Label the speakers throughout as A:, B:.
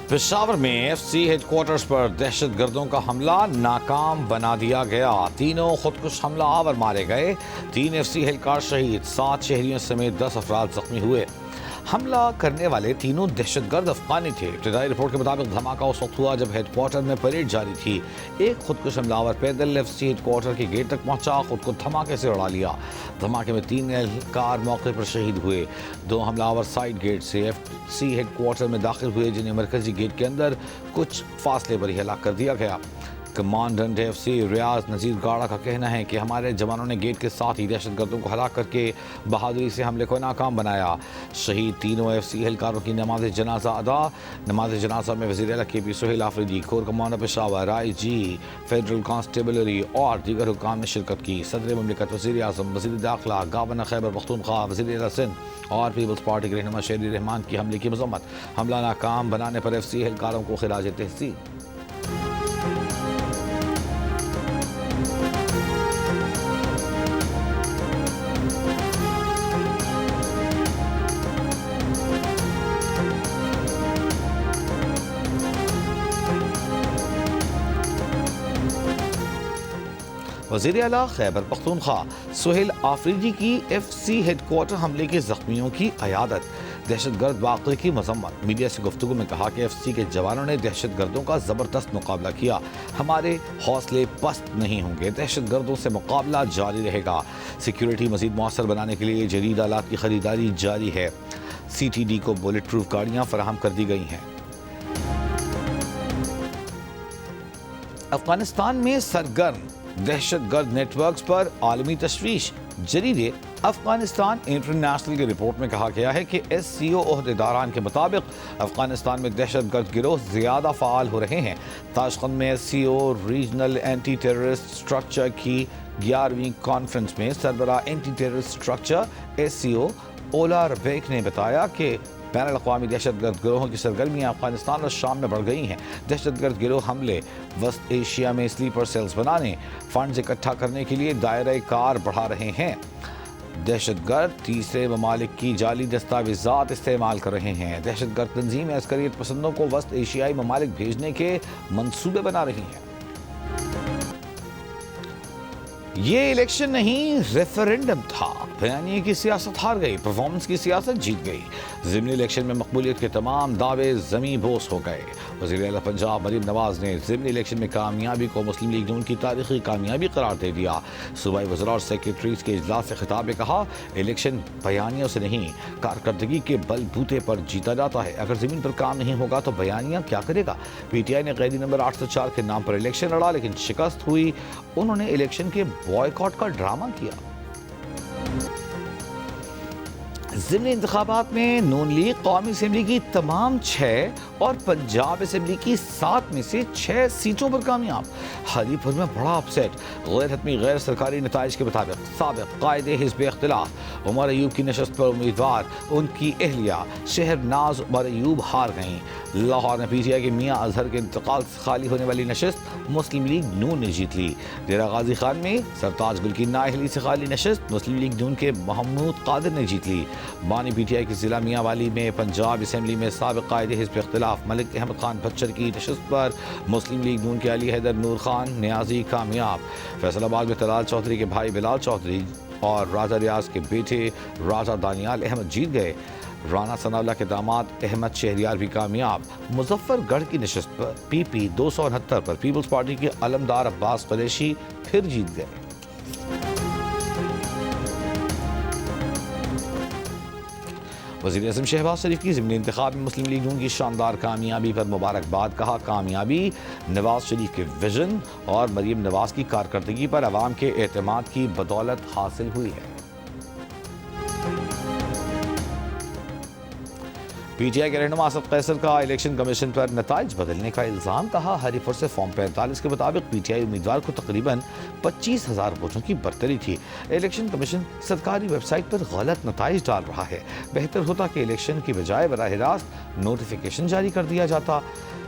A: پشاور میں F C head quarters پر دہشت گردوں کا حملہ ناکام بنا دیا گیا. تینوں خودکش حملہ آور مارے گئے. 3 ایف سی اہلکار شہید، 7 شہریوں سمیت 10 افراد زخمی ہوئے. حملہ کرنے والے تینوں دہشت گرد افغانی تھے. ابتدائی رپورٹ کے مطابق دھماکہ اس وقت ہوا جب ہیڈ کوارٹر میں پریڈ جاری تھی. ایک خودکش حملہ آور پیدل ایف سی ہیڈ کوارٹر کے گیٹ تک پہنچا، خود کو دھماکے سے اڑا لیا. دھماکے میں 3 اہلکار موقع پر شہید ہوئے. 2 حملہ آور سائیڈ گیٹ سے ایف سی ہیڈ کوارٹر میں داخل ہوئے، جنہیں مرکزی گیٹ کے اندر کچھ فاصلے پر ہی ہلاک کر دیا گیا. کمانڈنٹ ایف سی ریاض نذیر گاڑا کا کہنا ہے کہ ہمارے جوانوں نے گیٹ کے ساتھ ہی دہشت گردوں کو ہلاک کر کے بہادری سے حملے کو ناکام بنایا. شہید تینوں ایف سی اہلکاروں کی نماز جنازہ ادا. نماز جنازہ میں وزیر اعلیٰ کے پی سہیل آفریدی، کور کمانڈر پشاور، آئی جی، فیڈرل کانسٹیبلری اور دیگر حکام نے شرکت کی. صدر مملکت، وزیر اعظم، وزیر داخلہ، گورنر خیبر پختونخوا، وزیر اعلیٰ سندھ اور پیپلز پارٹی کے رہنما شیری رحمان کی حملے کی مذمت. حملہ ناکام بنانے پر ایف سی اہلکاروں کو خراج تحسین. وزیر اعلیٰ خیبر پختونخوا سہیل آفریدی کی ایف سی ہیڈ کوارٹر حملے کے زخمیوں کی عیادت. دہشت گرد واقعے کی مذمت. میڈیا سے گفتگو میں کہا کہ ایف سی کے جوانوں نے دہشت گردوں کا زبردست مقابلہ کیا. ہمارے حوصلے پست نہیں ہوں گے. دہشت گردوں سے مقابلہ جاری رہے گا. سیکیورٹی مزید مؤثر بنانے کے لیے جدید آلات کی خریداری جاری ہے. سی ٹی ڈی کو بلٹ پروف گاڑیاں فراہم کر دی گئی ہیں. افغانستان میں سرگرم دہشت گرد نیٹ ورکس پر عالمی تشویش. جریدے افغانستان انٹرنیشنل کی رپورٹ میں کہا گیا ہے کہ ایس سی او عہدیداران کے مطابق افغانستان میں دہشت گرد گروہ زیادہ فعال ہو رہے ہیں. تاشقند میں S C O regional anti terrorist structure کی 11ویں کانفرنس میں سربراہ anti terrorist structure S C O اولا ربیک نے بتایا کہ بین الاقوامی دہشت گرد گروہوں کی سرگرمیاں افغانستان اور شام میں بڑھ گئی ہیں. دہشت گرد گروہ حملے وسط ایشیا میں سلیپر سیلز بنانے، فنڈز اکٹھا کرنے کے لیے دائرہ کار بڑھا رہے ہیں. دہشت گرد تیسرے ممالک کی جعلی دستاویزات استعمال کر رہے ہیں. دہشت گرد تنظیمیں عسکریت پسندوں کو وسط ایشیائی ممالک بھیجنے کے منصوبے بنا رہی ہیں. یہ الیکشن نہیں، ریفرینڈم تھا. بیانیے کی سیاست ہار گئی، پرفارمنس کی سیاست جیت گئی. ضمنی الیکشن میں مقبولیت کے تمام دعوے زمیں بوس ہو گئے. وزیر اعلیٰ پنجاب مریم نواز نے ضمنی الیکشن میں کامیابی کو مسلم لیگ نون کی تاریخی کامیابی قرار دے دیا. صوبائی وزراء اور سیکریٹریز کے اجلاس سے خطاب میں کہا، الیکشن بیانیوں سے نہیں، کارکردگی کے بل بوتے پر جیتا جاتا ہے. اگر زمین پر کام نہیں ہوگا تو بیانیہ کیا کرے گا؟ پی ٹی آئی نے قیدی نمبر 804 کے نام پر الیکشن لڑا لیکن شکست ہوئی. انہوں نے الیکشن کے بوائیکاٹ کا ڈرامہ کیا. ضمنی انتخابات میں نون لیگ قومی اسمبلی کی تمام 6 اور پنجاب اسمبلی کی 7 میں سے 6 سیٹوں پر کامیاب. ہری پور میں بڑا اپسیٹ. غیر حتمی غیر سرکاری نتائج کے مطابق سابق قائد حزب اختلاف عمر ایوب کی نشست پر امیدوار ان کی اہلیہ شہرناز عمر ایوب ہار گئیں. لاہور میں پی ٹی آئی کے میاں اظہر کے انتقال سے خالی ہونے والی نشست مسلم لیگ نون نے جیت لی. ڈیرہ غازی خان میں سرتاج گل کی نااہلی سے خالی نشست مسلم لیگ نون کے محمود قادر نے جیت لی. بانی پی ٹی آئی کی ضلع میاں والی میں پنجاب اسمبلی میں سابق قائد حزب اختلاف ملک احمد خان بچر کی نشست پر مسلم لیگ نون کے علی حیدر نور خان نیازی کامیاب. فیصل آباد میں طلال چودھری کے بھائی بلال چودھری اور راجہ ریاض کے بیٹے راجہ دانیال احمد جیت گئے. رانا ثناء اللہ کے داماد احمد شہریار بھی کامیاب. مظفر گڑھ کی نشست پر پی پی 269 پر پیپلز پارٹی کے علمدار عباس قریشی پھر جیت گئے. وزیر اعظم شہباز شریف کی ضمنی انتخاب میں مسلم لیگ نون کی شاندار کامیابی پر مبارکباد. کہا، کامیابی نواز شریف کے ویژن اور مریم نواز کی کارکردگی پر عوام کے اعتماد کی بدولت حاصل ہوئی ہے. پی ٹی آئی کے رہنما اسد قیصر کا الیکشن کمیشن پر نتائج بدلنے کا الزام. کہا، ہری پور سے فارم 45 کے مطابق پی ٹی آئی امیدوار کو تقریباً 25,000 ووٹوں کی برتری تھی. الیکشن کمیشن سرکاری ویب سائٹ پر غلط نتائج ڈال رہا ہے. بہتر ہوتا کہ الیکشن کی بجائے براہ راست نوٹیفیکیشن جاری کر دیا جاتا.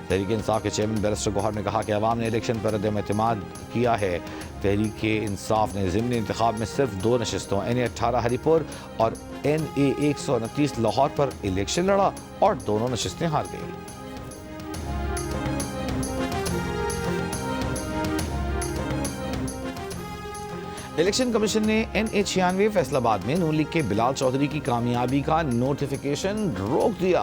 A: تحریک انصاف کے چیئرمین بیرسٹر گوہر نے کہا کہ عوام نے الیکشن پر عدم اعتماد کیا ہے. تحریک انصاف نے ضمنی انتخاب میں صرف 2 نشستوں NA-18 ہری پور اور NA-129 لاہور پر الیکشن لڑا اور دونوں نشستیں ہار گئی. الیکشن کمیشن نے NA96 فیصل آباد میں نون لیگ کے بلال چودھری کی کامیابی کا نوٹیفیکیشن روک دیا۔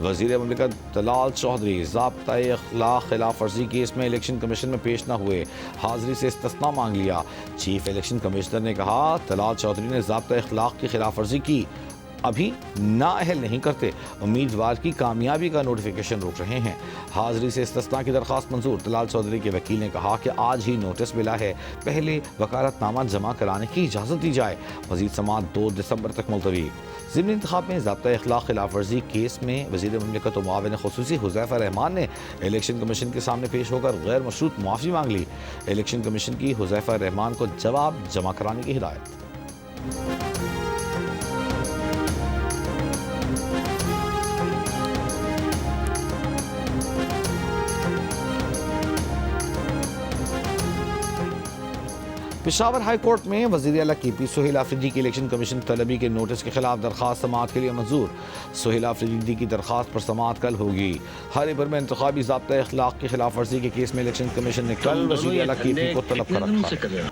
A: وزیر مملکت طلال چودھری ضابطۂ اخلاق خلاف ورزی کیس میں الیکشن کمیشن میں پیش نہ ہوئے، حاضری سے استثناء مانگ لیا۔ چیف الیکشن کمشنر نے کہا طلال چودھری نے ضابطۂ اخلاق کی خلاف ورزی کی، ابھی نااہل نہیں کرتے، امیدوار کی کامیابی کا نوٹیفیکیشن روک رہے ہیں۔ حاضری سے استثناء کی درخواست منظور۔ طلال چودھری کے وکیل نے کہا کہ آج ہی نوٹس ملا ہے، پہلے وکالت نامہ جمع کرانے کی اجازت دی جائے۔ مزید سماعت 2 دسمبر تک ملتوی۔ ضمنی انتخاب میں ضابطۂ اخلاق خلاف ورزی کیس میں وزیر مملکت و معاون خصوصی حذیفہ رحمان نے الیکشن کمیشن کے سامنے پیش ہو کر غیر مشروط معافی مانگ لی۔ الیکشن کمیشن کی حذیفہ رحمان کو جواب جمع کرانے کی ہدایت۔ پشاور ہائی کورٹ میں وزیر اعلیٰ KP سہیل آفریدی کی الیکشن کمیشن طلبی کے نوٹس کے خلاف درخواست سماعت کے لیے منظور۔ سہیل آفریدی کی درخواست پر سماعت کل ہوگی۔ ہری پور میں انتخابی ضابطۂ اخلاق کی خلاف ورزی کے کیس میں الیکشن کمیشن نے کل وزیر اعلیٰ KP کو طلب کر رکھا۔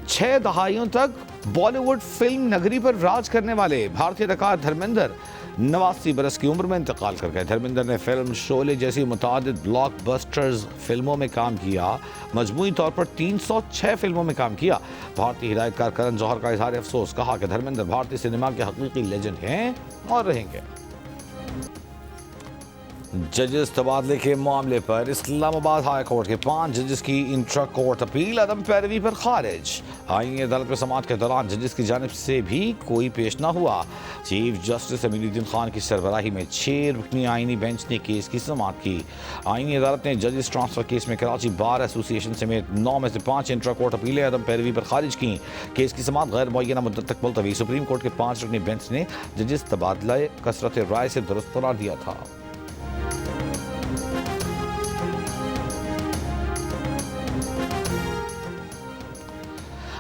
A: 6 دہائیوں تک بالی ووڈ فلم نگری پر راج کرنے والے بھارتی اداکار دھرمیندر 89 برس کی عمر میں انتقال کر گئے۔ دھرمیندر نے فلم شعلے جیسی متعدد بلاک بسٹرز فلموں میں کام کیا، مجموعی طور پر 306 فلموں میں کام کیا۔ بھارتی ہدایت کار کرن جوہر کا اظہار افسوس، کہا کہ دھرمیندر بھارتی سینما کے حقیقی لیجنڈ ہیں اور رہیں گے۔ ججز تبادلے کے معاملے پر اسلام آباد ہائی کورٹ کے 5 ججز کی انٹرا کورٹ اپیل عدم پیروی پر خارج۔ آئینی عدالت میں سماعت کے دوران ججز کی جانب سے بھی کوئی پیش نہ ہوا۔ چیف جسٹس امین الدین خان کی سربراہی میں 6 رکنی آئینی بینچ نے کیس کی سماعت کی۔ آئینی عدالت نے ججز ٹرانسفر کیس میں کراچی بار ایسوسی ایشن سمیت 9 میں سے 5 انٹرا کورٹ اپیلیں عدم پیروی پر خارج کیں۔ کیس کی سماعت غیر معینہ مدت تک ملتوی۔ سپریم کورٹ کے 5 رکنی بینچ نے ججز تبادلہ کثرت رائے سے درست قرار دیا تھا۔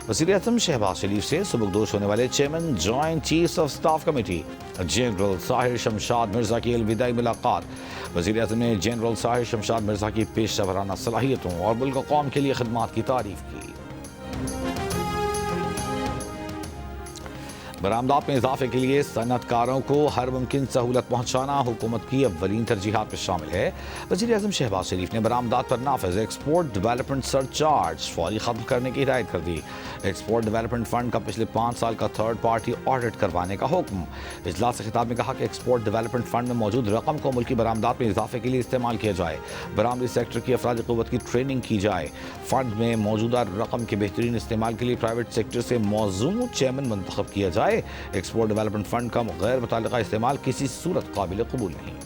A: وزیر اعظم شہباز شریف سے سبکدوش ہونے والے chairman joint chiefs of staff committee general Tahir Shamshad Mirza کی الوداعی ملاقات۔ وزیر اعظم نے جنرل طاہر شمشاد مرزا کی پیشہ ورانہ صلاحیتوں اور ملک و قوم کے لیے خدمات کی تعریف کی۔ برآمدات میں اضافے کے لیے صنعت کاروں کو ہر ممکن سہولت پہنچانا حکومت کی اولین ترجیحات میں شامل ہے۔ وزیر اعظم شہباز شریف نے برآمدات پر نافذ ایکسپورٹ ڈیولپمنٹ سرچارج فوری ختم کرنے کی ہدایت کر دی۔ ایکسپورٹ ڈیولپمنٹ فنڈ کا پچھلے 5 سال کا تھرڈ پارٹی آڈٹ کروانے کا حکم۔ اجلاس سے خطاب میں کہا کہ ایکسپورٹ ڈیولپمنٹ فنڈ میں موجود رقم کو ملکی برآمدات میں اضافے کے لیے استعمال کیا جائے، برآمدی سیکٹر کی افرادی قوت کی ٹریننگ کی جائے۔ فنڈ میں موجودہ رقم کے بہترین استعمال کے لیے پرائیویٹ سیکٹر سے موزوں چیئرمین منتخب کیا جائے۔ ایکسپورٹ ڈیولپمنٹ فنڈ کا غیر متعلقہ استعمال کسی صورت قابل قبول نہیں۔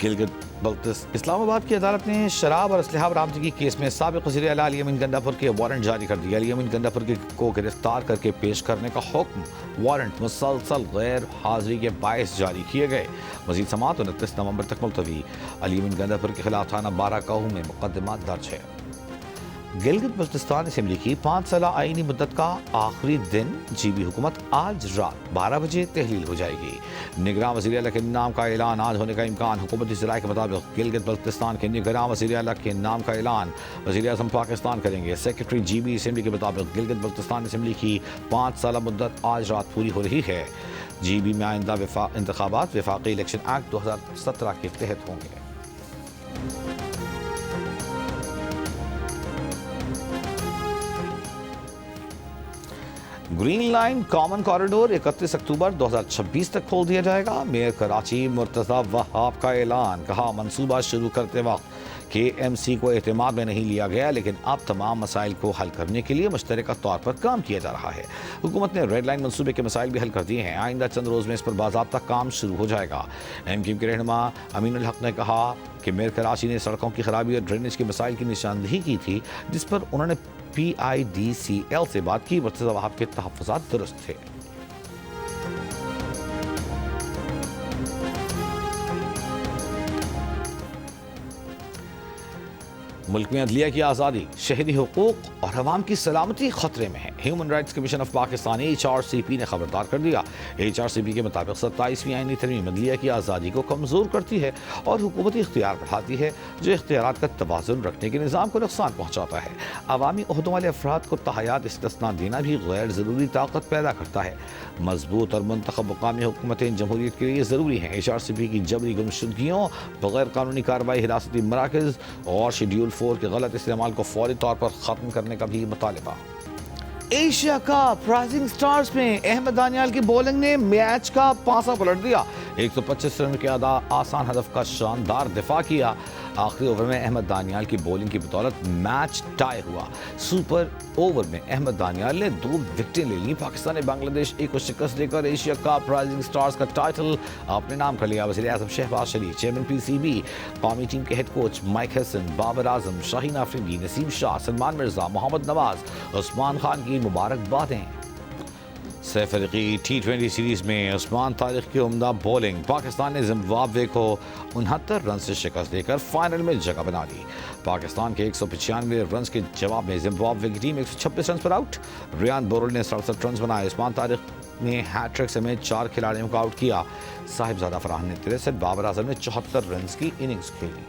A: گلگت بلتستان اسلام آباد کی عدالت نے شراب اور اسلحہ برآمدگی کیس میں سابق وزیر اعلیٰ علی امین گنڈاپور کے وارنٹ جاری کر دیا۔ علی امین گنڈاپور کو گرفتار کر کے پیش کرنے کا حکم، وارنٹ مسلسل غیر حاضری کے باعث جاری کیے گئے۔ مزید سماعت 29 نومبر تک ملتوی۔ علی امین گنڈاپور کے خلاف تھانہ 12 کاہو میں مقدمہ درج ہے۔ گلگت بلتستان اسمبلی کی 5 سالہ آئینی مدت کا آخری دن GB حکومت آج رات 12 بجے تحلیل ہو جائے گی۔ نگراں وزیر اعلیٰ کے نام کا اعلان آج ہونے کا امکان۔ حکومتی ذرائع کے مطابق گلگت بلتستان کے نگراں وزیر اعلیٰ کے نام کا اعلان وزیر اعظم پاکستان کریں گے۔ سیکرٹری GB اسمبلی کے مطابق گلگت بلتستان اسمبلی کی 5 سالہ مدت آج رات پوری ہو رہی ہے۔ GB میں آئندہ انتخابات وفاقی الیکشن ایکٹ 2017 کے تحت ہوں گے۔ گرین لائن کامن کوریڈور 31 اکتوبر 2026 تک کھول دیا جائے گا۔ میئر کراچی مرتضی وہاب کا اعلان، کہا منصوبہ شروع کرتے وقت KMC کو اعتماد میں نہیں لیا گیا، لیکن اب تمام مسائل کو حل کرنے کے لیے مشترکہ طور پر کام کیا جا رہا ہے۔ حکومت نے ریڈ لائن منصوبے کے مسائل بھی حل کر دیے ہیں۔ آئندہ چند روز میں اس پر باضابطہ کام شروع ہو جائے گا۔ MQ کے رہنما امین الحق نے کہا کہ میئر کراچی نے سڑکوں کی خرابی اور ڈرینیج کے مسائل کی نشاندہی کی تھی، جس پر انہوں نے PIDCL سے بات کی۔ مرتضی وہاب کے تحفظات درست تھے۔ ملک میں عدلیہ کی آزادی، شہری حقوق اور عوام کی سلامتی خطرے میں ہے۔ Human rights commission of Pakistan HRCP نے خبردار کر دیا۔ HRCP کے مطابق 27ویں آئینی ترمیم عدلیہ کی آزادی کو کمزور کرتی ہے اور حکومتی اختیار بڑھاتی ہے، جو اختیارات کا توازن رکھنے کے نظام کو نقصان پہنچاتا ہے۔ عوامی عہدوں والے افراد کو تحایات استثناء دینا بھی غیر ضروری طاقت پیدا کرتا ہے۔ مضبوط اور منتخب مقامی حکومتیں جمہوریت کے لیے ضروری ہیں۔ HRCP کی جبری گمشدگیوں، بغیر قانونی کارروائی، حراستی مراکز اور شیڈیول 4 کے غلط استعمال کو فوری طور پر ختم کرنے کا بھی مطالبہ۔ ایشیا کپ رائزنگ سٹارز میں احمد دانیال کی بولنگ نے میچ کا پانسا پلٹ دیا۔ 125 رن کے آسان ہدف کا شاندار دفاع کیا۔ آخری اوور میں احمد دانیال کی بولنگ کی بدولت میچ ٹائی ہوا۔ سپر اوور میں احمد دانیال نے 2 وکٹیں لے لیں۔ پاکستان نے بنگلہ دیش A کو شکست دے کر ایشیا کپ رائزنگ سٹارز کا ٹائٹل اپنے نام کر لیا۔ وزیر اعظم شہباز شریف، چیئرمین PCB، قومی ٹیم کے head coach mic ہیسن، Babar Azam, شاہین آفریدی، نسیم شاہ، سلمان مرزا، محمد نواز، عثمان خان کی مبارکبادیں۔ سہ فریقی T20 سیریز میں عثمان طارق کی عمدہ بولنگ، پاکستان نے زمبابوے کو 69 رن سے شکست دے کر فائنل میں جگہ بنا لی۔ پاکستان کے 195 رنز کے جواب میں زمبابوے کی ٹیم 126 رنز پر آؤٹ۔ ریان بورل نے 67 رنز بنائے۔ عثمان طارق نے ہیٹ ٹرک سمیت 4 کھلاڑیوں کو آؤٹ کیا۔ صاحبزادہ فرحان نے 63، بابر اعظم نے 74 رنز کی اننگز کھیلی۔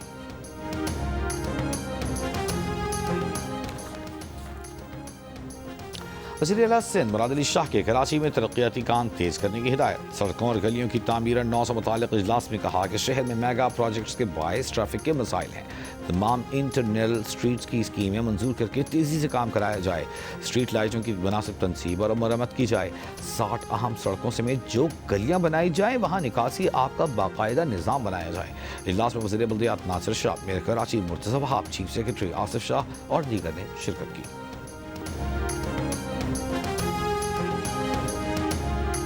A: وزیر اعلیٰ سندھ مراد علی شاہ کے کراچی میں ترقیاتی کام تیز کرنے کی ہدایت۔ سڑکوں اور گلیوں کی تعمیر 9 سے متعلق اجلاس میں کہا کہ شہر میں میگا پروجیکٹس کے باعث ٹریفک کے مسائل ہیں۔ تمام انٹرنل اسٹریٹس کی اسکیمیں منظور کر کے تیزی سے کام کرایا جائے۔ اسٹریٹ لائٹوں کی مناسب تنصیب اور مرمت کی جائے۔ 60 اہم سڑکوں سمیت جو گلیاں بنائی جائیں وہاں نکاسی آپ کا باقاعدہ نظام بنایا جائے۔ اجلاس میں وزیر بلدیات ناصر شاہ، میئر کراچی مرتضی وہاب، چیف سیکرٹری آصف شاہ اور دیگر نے شرکت کی۔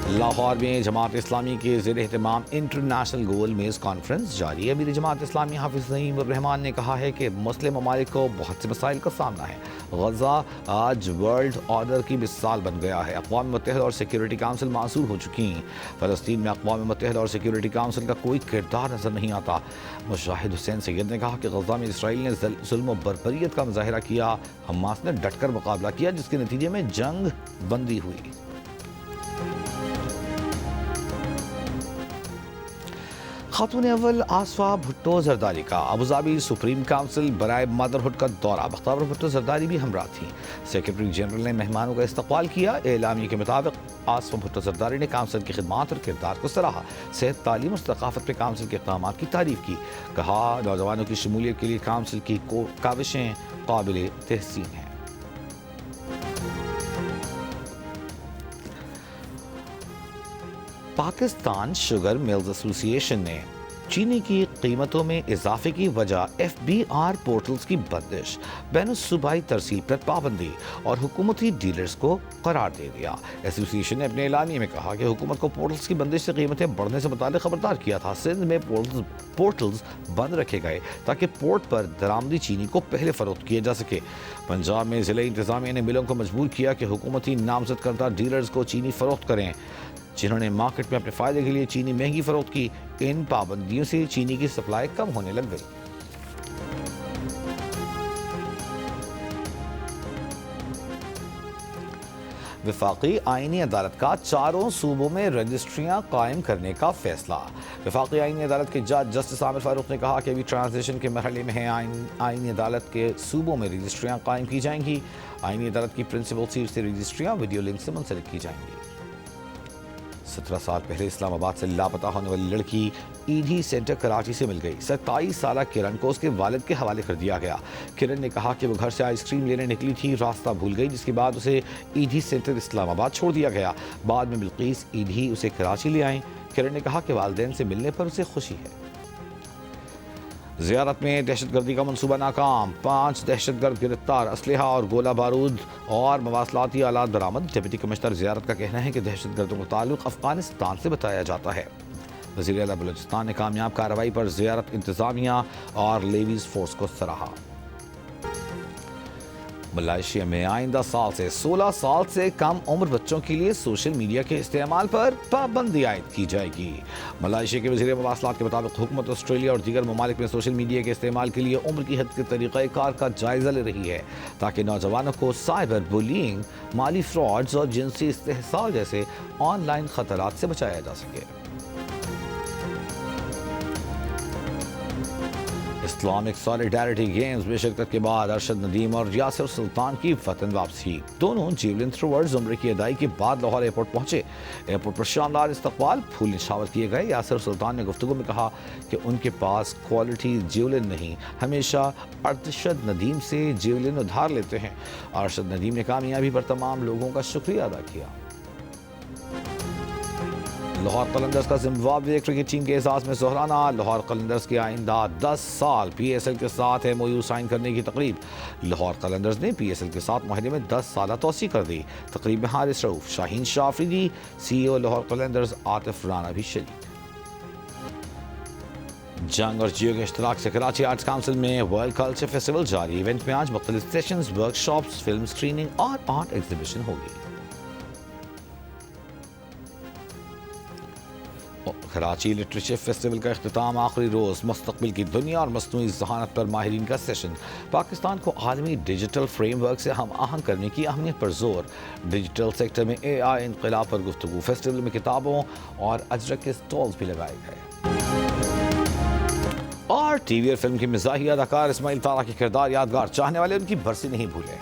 A: لاہور میں جماعت اسلامی کے زیر اہتمام انٹرنیشنل گول میز کانفرنس جاری ہے۔ امیر جماعت اسلامی حافظ نعیم الرحمان نے کہا ہے کہ مسلم ممالک کو بہت سے مسائل کا سامنا ہے۔ غزہ آج ورلڈ آرڈر کی مثال بن گیا ہے۔ اقوام متحدہ اور سیکیورٹی کونسل معذور ہو چکی ہیں۔ فلسطین میں اقوام متحدہ اور سیکیورٹی کونسل کا کوئی کردار نظر نہیں آتا۔ مجاہد حسین سید نے کہا کہ غزہ میں اسرائیل نے ظلم و بربریت کا مظاہرہ کیا۔ حماس نے ڈٹ کر مقابلہ کیا، جس کے نتیجے میں جنگ بندی ہوئی۔ خاتون اول آصفہ بھٹو زرداری کا ابوظہبی سپریم کونسل برائے مدرہڈ کا دورہ۔ بختیار بھٹو زرداری بھی ہمراہ تھیں۔ سیکرٹری جنرل نے مہمانوں کا استقبال کیا۔ اعلامیے کے مطابق آصفہ بھٹو زرداری نے کونسل کی خدمات اور کردار کو سراہا۔ صحت، تعلیم اور ثقافت پہ کونسل کے اقدامات کی تعریف کی۔ کہا نوجوانوں کی شمولیت کے لیے کونسل کی کاوشیں قابل تحسین ہیں۔ پاکستان شوگر ملز ایسوسی ایشن نے چینی کی قیمتوں میں اضافے کی وجہ FBR پورٹلز کی بندش، بین الصوبائی ترسیل پر پابندی اور حکومتی ڈیلرز کو قرار دے دیا۔ ایسوسی ایشن نے اپنے اعلامیے میں کہا کہ حکومت کو پورٹلز کی بندش سے قیمتیں بڑھنے سے متعلق خبردار کیا تھا۔ سندھ میں پورٹلز بند رکھے گئے تاکہ پورٹ پر درآمدی چینی کو پہلے فروخت کیا جا سکے۔ پنجاب میں ضلعی انتظامیہ نے ملوں کو مجبور کیا کہ حکومتی نامزد کردہ ڈیلرز کو چینی فروخت کریں، جنہوں نے مارکیٹ میں اپنے فائدے کے لیے چینی مہنگی فروخت کی۔ ان پابندیوں سے چینی کی سپلائی کم ہونے لگ گئی۔ وفاقی آئینی عدالت کا 4 صوبوں میں رجسٹریاں قائم کرنے کا فیصلہ۔ وفاقی آئینی عدالت کے جج جسٹس عامر فاروق نے کہا کہ ابھی ٹرانزیشن کے مرحلے میں ہیں۔ آئینی عدالت کے صوبوں میں رجسٹریاں قائم کی جائیں گی۔ آئینی عدالت کی پرنسپل سیٹ سے رجسٹریاں ویڈیو لنک سے منسلک کی جائیں گی۔ 17 سال پہلے اسلام آباد سے لاپتہ ہونے والی لڑکی ایڈھی سینٹر کراچی سے مل گئی۔ 27 سالہ کرن کو اس کے والد کے حوالے کر دیا گیا۔ کرن نے کہا کہ وہ گھر سے آئس کریم لینے نکلی تھی، راستہ بھول گئی، جس کے بعد اسے ایڈھی سینٹر اسلام آباد چھوڑ دیا گیا۔ بعد میں بلقیس ایڈھی اسے کراچی لے آئیں۔ کرن نے کہا کہ والدین سے ملنے پر اسے خوشی ہے۔ زیارت میں دہشت گردی کا منصوبہ ناکام، 5 دہشت گرد گرفتار، اسلحہ اور گولہ بارود اور مواصلاتی آلات برآمد۔ ڈپٹی کمشنر زیارت کا کہنا ہے کہ دہشت گردوں کا تعلق افغانستان سے بتایا جاتا ہے۔ وزیر اعلیٰ بلوچستان نے کامیاب کارروائی پر زیارت انتظامیہ اور لیویز فورس کو سراہا۔ ملائیشیا میں آئندہ سال سے 16 سال سے کم عمر بچوں کے لیے سوشل میڈیا کے استعمال پر پابندی عائد کی جائے گی۔ ملائیشیا کے وزیر مواصلات کے مطابق حکومت آسٹریلیا اور دیگر ممالک میں سوشل میڈیا کے استعمال کے لیے عمر کی حد کے طریقہ کار کا جائزہ لے رہی ہے تاکہ نوجوانوں کو سائبر بولینگ، مالی فراڈز اور جنسی استحصال جیسے آن لائن خطرات سے بچایا جا سکے۔ اسلامک سالیڈیرٹی گیمز میں شرکت کے بعد ارشد ندیم اور یاسر سلطان کی وطن واپسی۔ دونوں جیولن تھروورز عمرے کی ادائیگی کے بعد لاہور ایئرپورٹ پہنچے۔ ایئرپورٹ پر شاندار استقبال، پھول نشاور کیے گئے۔ یاسر سلطان نے گفتگو میں کہا کہ ان کے پاس کوالٹی جیولن نہیں، ہمیشہ ارشد ندیم سے جیولن ادھار لیتے ہیں۔ ارشد ندیم نے کامیابی پر تمام لوگوں کا شکریہ ادا کیا۔ لاہور قلندرز کا زمبابوے کرکٹ ٹیم کے اعزاز میں ظہرانہ۔ لاہور قلندرز کے آئندہ 10 سال پی ایس ایل کے ساتھ ایم او یو سائن کرنے کی تقریب۔ لاہور قلندرز نے پی ایس ایل کے ساتھ معاہدے میں 10 سالہ توسیع کر دی۔ تقریب میں حارث رؤوف، شاہین شاہ آفریدی، سی ای او لاہور قلندرز عاطف رانا بھی شریک۔ جنگ اور جیو کے اشتراک سے کراچی آرٹس کونسل میں ورلڈ کلچر فیسٹیول جاری۔ ایونٹ میں آج مختلف sessions, work shops, film screening اور آرٹ ایگزیبیشن ہوگی۔ کراچی لٹریچر فیسٹیول کا اختتام، آخری روز مستقبل کی دنیا اور مصنوعی ذہانت پر ماہرین کا سیشن۔ پاکستان کو عالمی ڈیجیٹل فریم ورک سے ہم آہنگ کرنے کی اہمیت پر زور۔ ڈیجیٹل سیکٹر میں اے آئی انقلاب پر گفتگو۔ فیسٹیول میں کتابوں اور اجرک کے سٹالز بھی لگائے گئے۔ اور ٹی وی اور فلم کے مزاحیہ اداکار اسماعیل طارق کی کردار یادگار، چاہنے والے ان کی برسی نہیں بھولے۔